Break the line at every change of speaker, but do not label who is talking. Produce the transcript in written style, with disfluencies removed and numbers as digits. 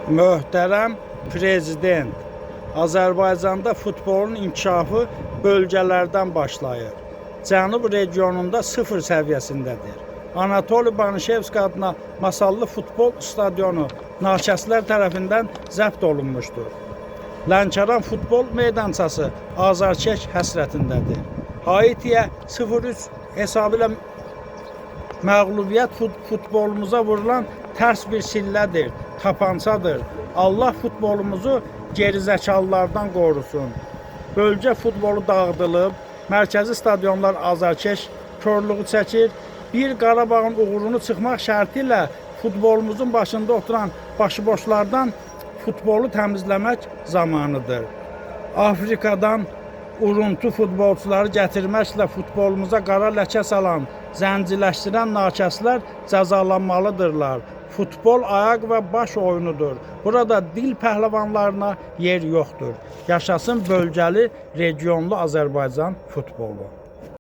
Möhtərəm Prezident, Azərbaycanda futbolun inkişafı bölgələrdən başlayır. Cənub regionunda sıfır səviyyəsindədir. Anatoli Banişevski adına masallı futbol stadionu naçəslər tərəfindən zəbt olunmuşdur. Lənkəran futbol meydançası azarkeş həsrətindədir. Haitiyə 0-3 hesabı ilə məğlubiyyət futbolumuza vurulan tərs bir sillədir, tapançadır. Allah futbolumuzu gerizəkalılardan qorusun. Bölgə futbolu dağıdılıb, mərkəzi stadionlar azarkeş körlüğü çəkir. Bir Qarabağın uğurunu çıxmaq şərti ilə futbolumuzun başında oturan başıboşlardan futbolu təmizləmək zamanıdır. Afrikadan uruntu futbolçuları gətirməklə futbolumuza qara ləkə salan, zənciləşdirən nakəslər cəzalanmalıdırlar. Futbol ayaq və baş oyunudur. Burada dil pəhləvanlarına yer yoxdur. Yaşasın bölgəli, regionlu Azərbaycan futbolu.